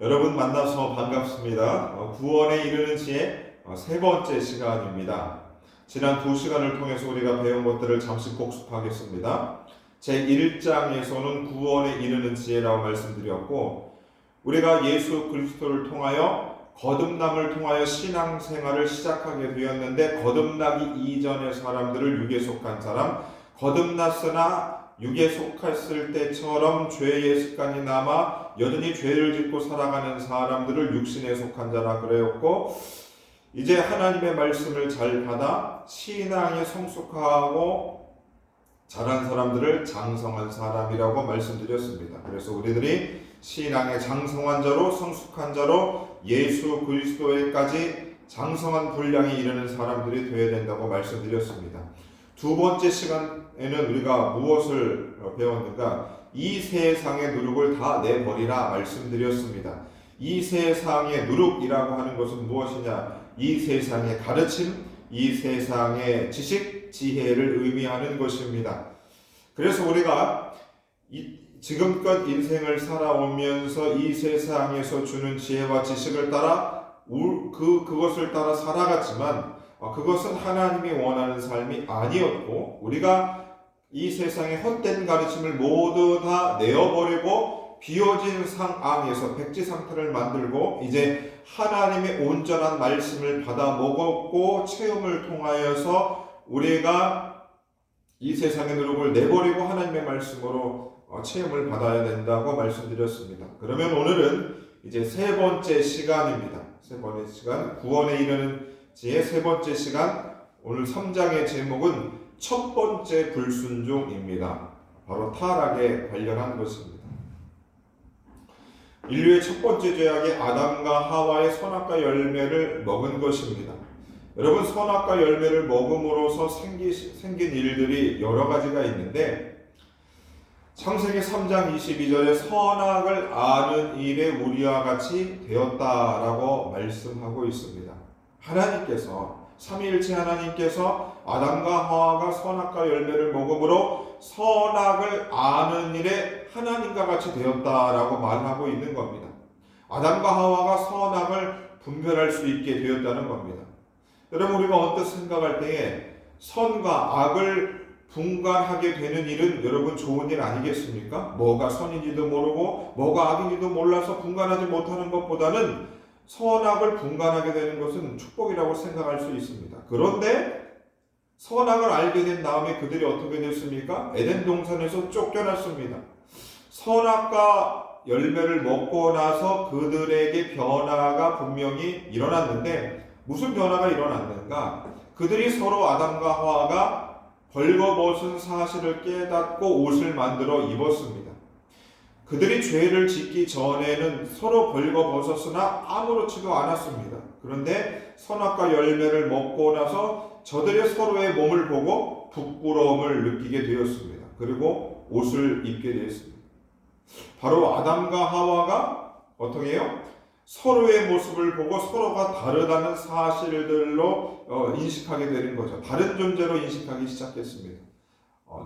여러분 만나서 반갑습니다. 구원에 이르는 지혜 세 번째 시간입니다. 지난 두 시간을 통해서 우리가 배운 것들을 잠시 복습하겠습니다. 제 1장에서는 구원에 이르는 지혜라고 말씀드렸고, 우리가 예수 그리스도를 통하여 거듭남을 통하여 신앙생활을 시작하게 되었는데, 거듭나기 이전의 사람들을 육에 속한 사람, 거듭났으나 육에 속했을 때처럼 죄의 습관이 남아 여전히 죄를 짓고 살아가는 사람들을 육신에 속한 자라 그랬고, 이제 하나님의 말씀을 잘 받아 신앙에 성숙하고 자란 사람들을 장성한 사람이라고 말씀드렸습니다. 그래서 우리들이 신앙의 장성한 자로, 성숙한 자로 예수 그리스도에까지 장성한 분량에 이르는 사람들이 되어야 된다고 말씀드렸습니다. 두 번째 시간에는 우리가 무엇을 배웠는가? 이 세상의 누룩을 다 내버리라 말씀드렸습니다. 이 세상의 누룩이라고 하는 것은 무엇이냐? 이 세상의 가르침, 이 세상의 지식, 지혜를 의미하는 것입니다. 그래서 우리가 지금껏 인생을 살아오면서 이 세상에서 주는 지혜와 지식을 따라 그것을 따라 살아갔지만, 그것은 하나님이 원하는 삶이 아니었고, 우리가 이 세상의 헛된 가르침을 모두 다 내어버리고 비워진 상황에서 백지 상태를 만들고 이제 하나님의 온전한 말씀을 받아 먹었고, 체험을 통하여서 우리가 이 세상의 누룩을 내버리고 하나님의 말씀으로 체험을 받아야 된다고 말씀드렸습니다. 그러면 오늘은 이제 세 번째 시간입니다. 세 번째 시간, 구원에 이르는 지혜 세 번째 시간, 오늘 3장의 제목은 첫 번째 불순종입니다. 바로 타락에 관련한 것입니다. 인류의 첫 번째 죄악이 아담과 하와의 선악과 열매를 먹은 것입니다. 여러분, 선악과 열매를 먹음으로써 생긴 일들이 여러 가지가 있는데, 창세기 3장 22절에 선악을 아는 일에 우리와 같이 되었다라고 말씀하고 있습니다. 하나님께서, 삼위일체 하나님께서 아담과 하와가 선악과 열매를 먹음으로 선악을 아는 일에 하나님과 같이 되었다라고 말하고 있는 겁니다. 아담과 하와가 선악을 분별할 수 있게 되었다는 겁니다. 여러분, 우리가 언뜻 생각할 때에 선과 악을 분간하게 되는 일은 여러분 좋은 일 아니겠습니까? 뭐가 선인지도 모르고 뭐가 악인지도 몰라서 분간하지 못하는 것보다는 선악을 분간하게 되는 것은 축복이라고 생각할 수 있습니다. 그런데 선악을 알게 된 다음에 그들이 어떻게 됐습니까? 에덴 동산에서 쫓겨났습니다. 선악과 열매를 먹고 나서 그들에게 변화가 분명히 일어났는데, 무슨 변화가 일어났는가? 그들이 서로 아담과 하와가 벌거벗은 사실을 깨닫고 옷을 만들어 입었습니다. 그들이 죄를 짓기 전에는 서로 벌거벗었으나 아무렇지도 않았습니다. 그런데 선악과 열매를 먹고 나서 저들의 서로의 몸을 보고 부끄러움을 느끼게 되었습니다. 그리고 옷을 입게 되었습니다. 바로 아담과 하와가 어떻게 해요? 서로의 모습을 보고 서로가 다르다는 사실들로 인식하게 되는 거죠. 다른 존재로 인식하기 시작했습니다.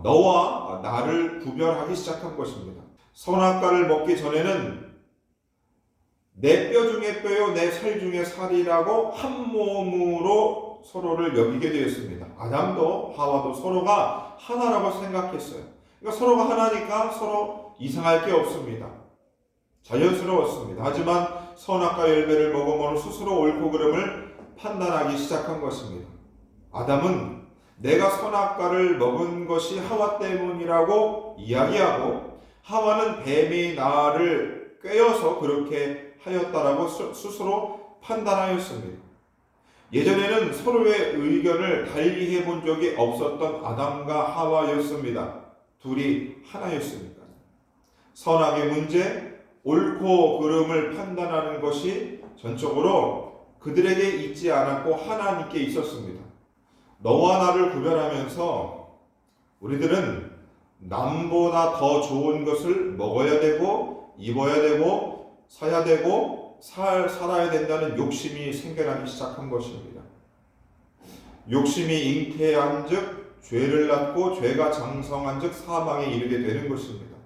너와 나를 구별하기 시작한 것입니다. 선악과를 먹기 전에는 내 뼈 중에 뼈요 내 살 중에 살이라고 한 몸으로 서로를 여기게 되었습니다. 아담도 하와도 서로가 하나라고 생각했어요. 그러니까 서로가 하나니까 서로 이상할 게 없습니다. 자연스러웠습니다. 하지만 선악과 열매를 먹음으로 스스로 옳고 그름을 판단하기 시작한 것입니다. 아담은 내가 선악과를 먹은 것이 하와 때문이라고 이야기하고, 하와는 뱀이 나를 꿰어서 그렇게 하였다라고 스스로 판단하였습니다. 예전에는 서로의 의견을 달리 해본 적이 없었던 아담과 하와였습니다. 둘이 하나였으니까. 선악의 문제, 옳고 그름을 판단하는 것이 전적으로 그들에게 있지 않았고 하나님께 있었습니다. 너와 나를 구별하면서 우리들은 남보다 더 좋은 것을 먹어야 되고 입어야 되고 사야 되고 살아야 된다는 욕심이 생겨나기 시작한 것입니다. 욕심이 잉태한 즉 죄를 낳고 죄가 장성한 즉 사망에 이르게 되는 것입니다.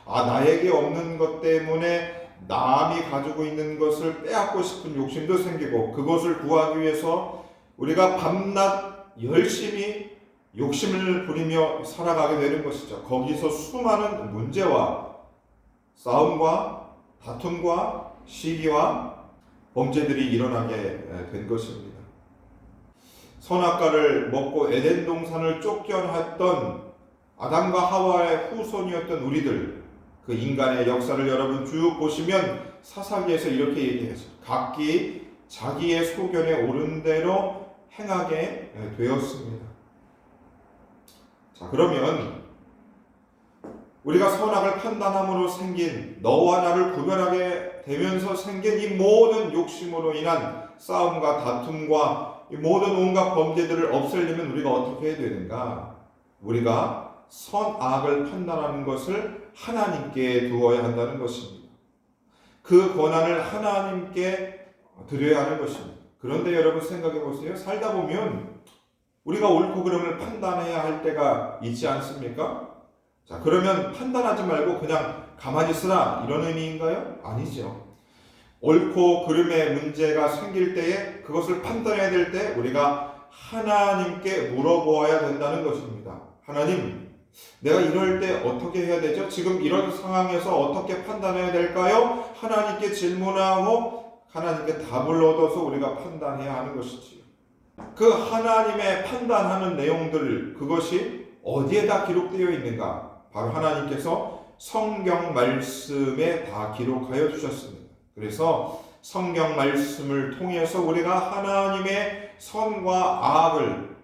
나에게 없는 것 때문에 남이 가지고 있는 것을 빼앗고 싶은 욕심도 생기고 그것을 구하기 위해서 우리가 밤낮 열심히 욕심을 부리며 살아가게 되는 것이죠. 거기서 수많은 문제와 싸움과 다툼과 시기와 범죄들이 일어나게 된 것입니다. 선악과를 먹고 에덴 동산을 쫓겨났던 아담과 하와의 후손이었던 우리들, 그 인간의 역사를 여러분 쭉 보시면 사사기에서 이렇게 얘기해서 각기 자기의 소견에 오른 대로 행하게 되었습니다. 자, 그러면 우리가 선악을 판단함으로 생긴 너와 나를 구별하게 되면서 생긴 이 모든 욕심으로 인한 싸움과 다툼과 이 모든 온갖 범죄들을 없애려면 우리가 어떻게 해야 되는가? 우리가 선악을 판단하는 것을 하나님께 두어야 한다는 것입니다. 그 권한을 하나님께 드려야 하는 것입니다. 그런데 여러분 생각해 보세요. 살다 보면 우리가 옳고 그름을 판단해야 할 때가 있지 않습니까? 자, 그러면 판단하지 말고 그냥 가만히 있으라 이런 의미인가요? 아니죠. 옳고 그름의 문제가 생길 때에 그것을 판단해야 될 때 우리가 하나님께 물어보아야 된다는 것입니다. 하나님, 내가 이럴 때 어떻게 해야 되죠? 지금 이런 상황에서 어떻게 판단해야 될까요? 하나님께 질문하고 하나님께 답을 얻어서 우리가 판단해야 하는 것이지요. 그 하나님의 판단하는 내용들, 그것이 어디에다 기록되어 있는가? 바로 하나님께서 성경 말씀에 다 기록하여 주셨습니다. 그래서 성경 말씀을 통해서 우리가 하나님의 선과 악을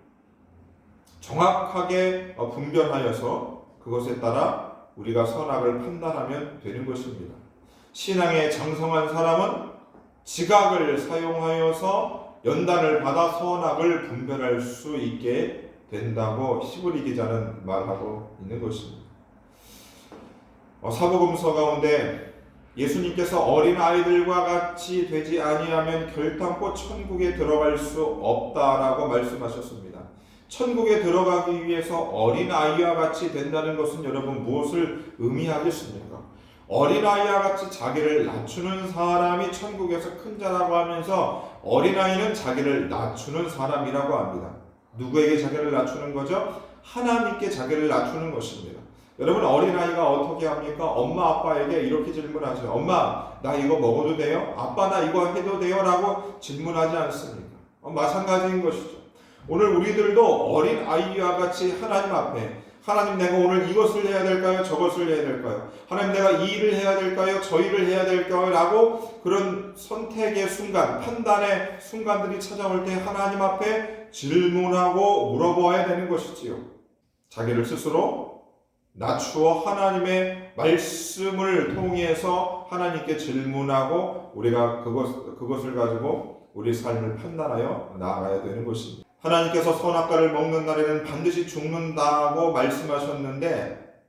정확하게 분별하여서 그것에 따라 우리가 선악을 판단하면 되는 것입니다. 신앙의 장성한 사람은 지각을 사용하여서 연단을 받아 선악을 분별할 수 있게 된다고 히브리 기자는 말하고 있는 것입니다. 사복음서 가운데 예수님께서 어린 아이들과 같이 되지 아니하면 결단코 천국에 들어갈 수 없다라고 말씀하셨습니다. 천국에 들어가기 위해서 어린 아이와 같이 된다는 것은 여러분 무엇을 의미하겠습니까? 어린 아이와 같이 자기를 낮추는 사람이 천국에서 큰 자라고 하면서 어린 아이는 자기를 낮추는 사람이라고 합니다. 누구에게 자기를 낮추는 거죠? 하나님께 자기를 낮추는 것입니다. 여러분 어린아이가 어떻게 합니까? 엄마 아빠에게 이렇게 질문하죠. 엄마 나 이거 먹어도 돼요? 아빠 나 이거 해도 돼요? 라고 질문하지 않습니까? 마찬가지인 것이죠. 오늘 우리들도 어린아이와 같이 하나님 앞에 하나님 내가 오늘 이것을 해야 될까요? 저것을 해야 될까요? 하나님 내가 이 일을 해야 될까요? 저 일을 해야 될까요? 라고 그런 선택의 순간, 판단의 순간들이 찾아올 때 하나님 앞에 질문하고 물어보아야 되는 것이지요. 자기를 스스로 낮추어 하나님의 말씀을 통해서 하나님께 질문하고 우리가 그것을 가지고 우리 삶을 판단하여 나아가야 되는 것입니다. 하나님께서 선악과를 먹는 날에는 반드시 죽는다고 말씀하셨는데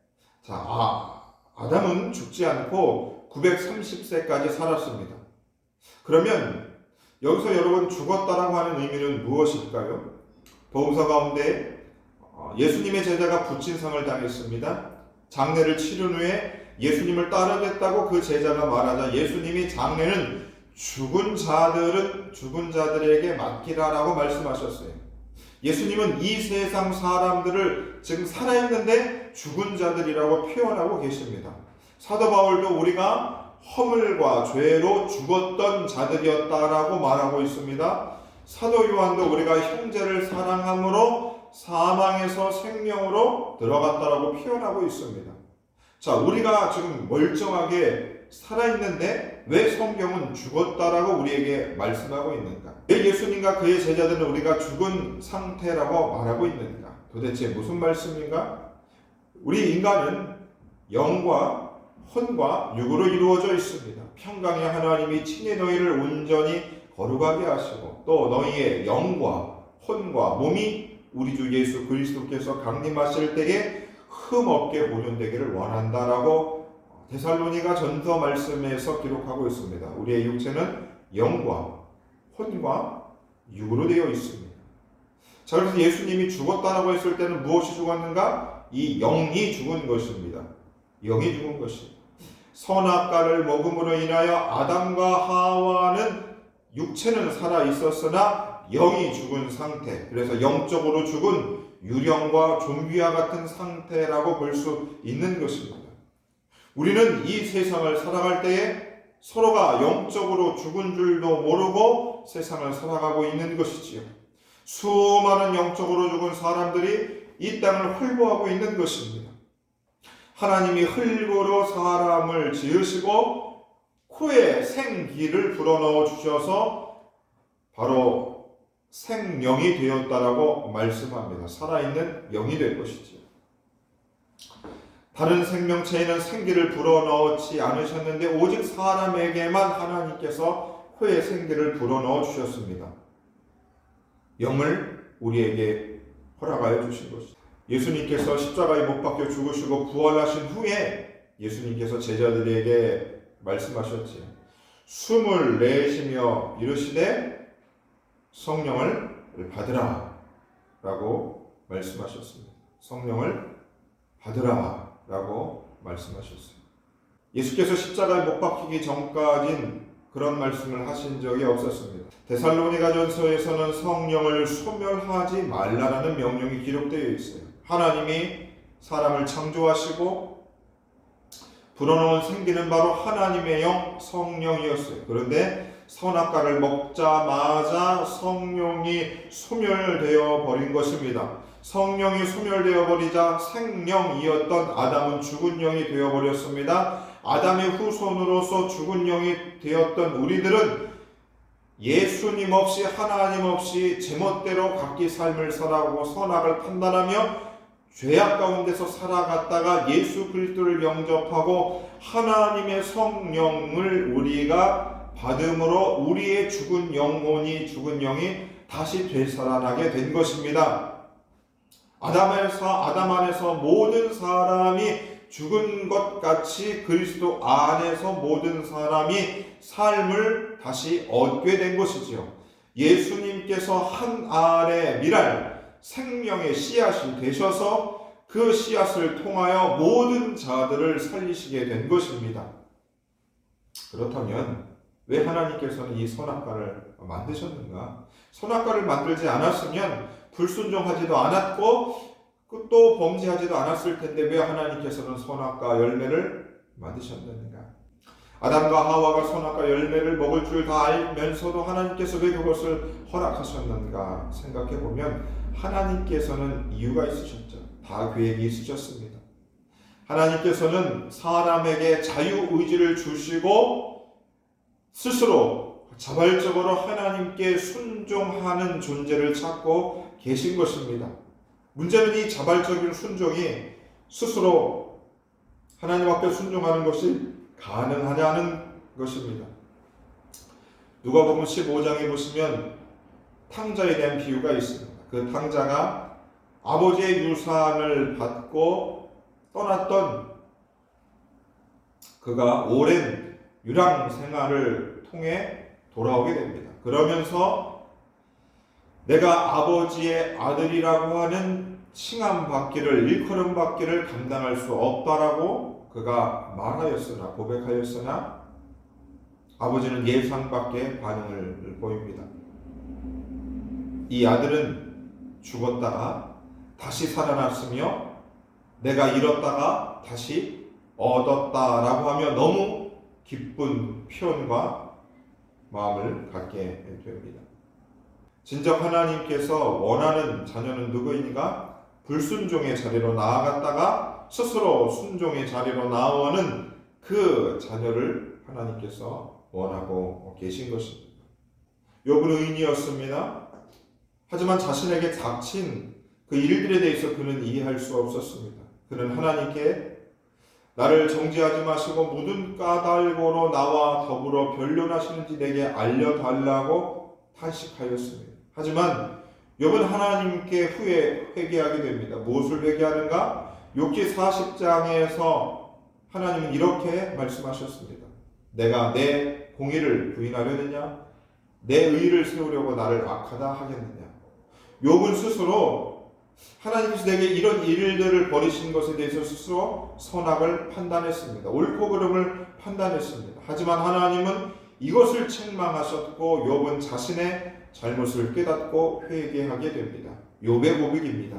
아담은 죽지 않고 930세까지 살았습니다. 그러면 여기서 여러분 죽었다라고 하는 의미는 무엇일까요? 복음서 가운데 예수님의 제자가 부친상을 당했습니다. 장례를 치른 후에 예수님을 따르겠다고 그 제자가 말하자 예수님이 장례는 죽은 자들에게 맡기라라고 말씀하셨어요. 예수님은 이 세상 사람들을 지금 살아있는데 죽은 자들이라고 표현하고 계십니다. 사도 바울도 우리가 허물과 죄로 죽었던 자들이었다라고 말하고 있습니다. 사도 요한도 우리가 형제를 사랑함으로 사망에서 생명으로 들어갔다라고 표현하고 있습니다. 자, 우리가 지금 멀쩡하게 살아있는데 왜 성경은 죽었다라고 우리에게 말씀하고 있는가? 왜 예수님과 그의 제자들은 우리가 죽은 상태라고 말하고 있는가? 도대체 무슨 말씀인가? 우리 인간은 영과 혼과 육으로 이루어져 있습니다. 평강의 하나님이 친히 너희를 온전히 거룩하게 하시고 또 너희의 영과 혼과 몸이 우리 주 예수 그리스도께서 강림하실 때에 흠없게 보존되기를 원한다라고 데살로니가 전서 말씀에서 기록하고 있습니다. 우리의 육체는 영과 혼과 육으로 되어 있습니다. 자, 그래서 예수님이 죽었다라고 했을 때는 무엇이 죽었는가? 이 영이 죽은 것입니다. 영이 죽은 것입니다. 선악과를 먹음으로 인하여 아담과 하와는 육체는 살아 있었으나 영이 죽은 상태, 그래서 영적으로 죽은 유령과 좀비와 같은 상태라고 볼 수 있는 것입니다. 우리는 이 세상을 살아갈 때에 서로가 영적으로 죽은 줄도 모르고 세상을 살아가고 있는 것이지요. 수많은 영적으로 죽은 사람들이 이 땅을 헐보하고 있는 것입니다. 하나님이 흙으로 사람을 지으시고 코에 생기를 불어넣어 주셔서 바로 생명이 되었다라고 말씀합니다. 살아있는 영이 될 것이지요. 다른 생명체에는 생기를 불어넣지 않으셨는데 오직 사람에게만 하나님께서 코에 생기를 불어넣어 주셨습니다. 영을 우리에게 허락하여 주신 것이죠. 예수님께서 십자가에 못 박혀 죽으시고 부활하신 후에 예수님께서 제자들에게 말씀하셨지. 숨을 내쉬며 이르시되 성령을 받으라 라고 말씀하셨습니다. 성령을 받으라 라고 말씀하셨어요. 예수께서 십자가에 못 박히기 전까진 그런 말씀을 하신 적이 없었습니다. 데살로니가전서에서는 성령을 소멸하지 말라라는 명령이 기록되어 있어요. 하나님이 사람을 창조하시고 불어넣은 생기는 바로 하나님의 영 성령이었어요. 그런데 선악과를 먹자마자 성령이 소멸되어 버린 것입니다. 성령이 소멸되어 버리자 생령이었던 아담은 죽은 영이 되어 버렸습니다. 아담의 후손으로서 죽은 영이 되었던 우리들은 예수님 없이 하나님 없이 제멋대로 각기 삶을 살아가고 선악을 판단하며 죄악 가운데서 살아갔다가 예수 그리스도를 영접하고 하나님의 성령을 우리가 받음으로 우리의 죽은 영혼이 죽은 영이 다시 되살아나게 된 것입니다. 아담 안에서 모든 사람이 죽은 것 같이 그리스도 안에서 모든 사람이 삶을 다시 얻게 된 것이지요. 예수님께서 한 알의 미랄 생명의 씨앗이 되셔서 그 씨앗을 통하여 모든 자들을 살리시게 된 것입니다. 그렇다면 왜 하나님께서는 이 선악과를 만드셨는가? 선악과를 만들지 않았으면 불순종하지도 않았고 또 범죄하지도 않았을 텐데 왜 하나님께서는 선악과 열매를 만드셨는가? 아담과 하와가 선악과 열매를 먹을 줄 다 알면서도 하나님께서 왜 그것을 허락하셨는가 생각해 보면 하나님께서는 이유가 있으셨죠. 다 계획이 있으셨습니다. 하나님께서는 사람에게 자유의지를 주시고 스스로 자발적으로 하나님께 순종하는 존재를 찾고 계신 것입니다. 문제는 이 자발적인 순종이 스스로 하나님 앞에 순종하는 것이 가능하냐는 것입니다. 누가복음 15장에 보시면 탕자에 대한 비유가 있습니다. 그 탕자가 아버지의 유산을 받고 떠났던 그가 오랜 유랑 생활을 통해 돌아오게 됩니다. 그러면서 내가 아버지의 아들이라고 하는 칭함 받기를 일컬음 받기를 감당할 수 없다라고 그가 말하였으나 고백하였으나 아버지는 예상 밖의 반응을 보입니다. 이 아들은 죽었다가 다시 살아났으며 내가 잃었다가 다시 얻었다라고 하며 너무 기쁜 표현과 마음을 갖게 됩니다. 진정 하나님께서 원하는 자녀는 누구인가? 불순종의 자리로 나아갔다가 스스로 순종의 자리로 나오는 그 자녀를 하나님께서 원하고 계신 것입니다. 욥은 의인이었습니다. 하지만 자신에게 닥친 그 일들에 대해서 그는 이해할 수 없었습니다. 그는 하나님께 나를 정죄하지 마시고 모든 까닭으로 나와 더불어 변론하시는지 내게 알려달라고 탄식하였습니다. 하지만 욥은 하나님께 후에 회개하게 됩니다. 무엇을 회개하는가? 욥기 40장에서 하나님은 이렇게 말씀하셨습니다. 내가 내 공의를 부인하려느냐? 내 의를 세우려고 나를 악하다 하겠느냐? 욥은 스스로 하나님께서 내게 이런 일들을 벌이신 것에 대해서 스스로 선악을 판단했습니다. 옳고 그름을 판단했습니다. 하지만 하나님은 이것을 책망하셨고 욥은 자신의 잘못을 깨닫고 회개하게 됩니다. 욥의 고백입니다.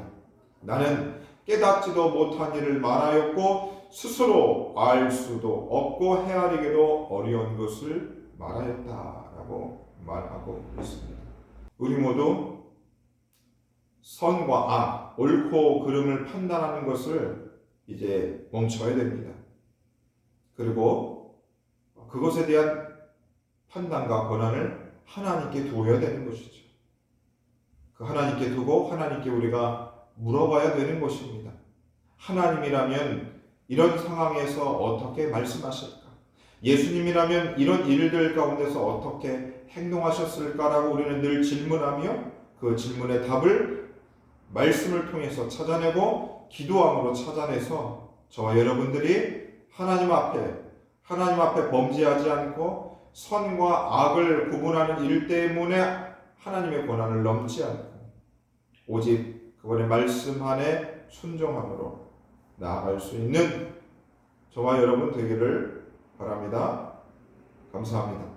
나는 깨닫지도 못한 일을 말하였고 스스로 알 수도 없고 헤아리기도 어려운 것을 말하였다라고 말하고 있습니다. 우리 모두 선과 악, 옳고 그름을 판단하는 것을 이제 멈춰야 됩니다. 그리고 그것에 대한 판단과 권한을 하나님께 두어야 되는 것이죠. 그 하나님께 두고 하나님께 우리가 물어봐야 되는 것입니다. 하나님이라면 이런 상황에서 어떻게 말씀하실까? 예수님이라면 이런 일들 가운데서 어떻게 행동하셨을까라고 우리는 늘 질문하며 그 질문의 답을 말씀을 통해서 찾아내고 기도함으로 찾아내서 저와 여러분들이 하나님 앞에 범죄하지 않고 선과 악을 구분하는 일 때문에 하나님의 권한을 넘지 않고 오직 그분의 말씀 안에 순종함으로 나아갈 수 있는 저와 여러분 되기를 바랍니다. 감사합니다.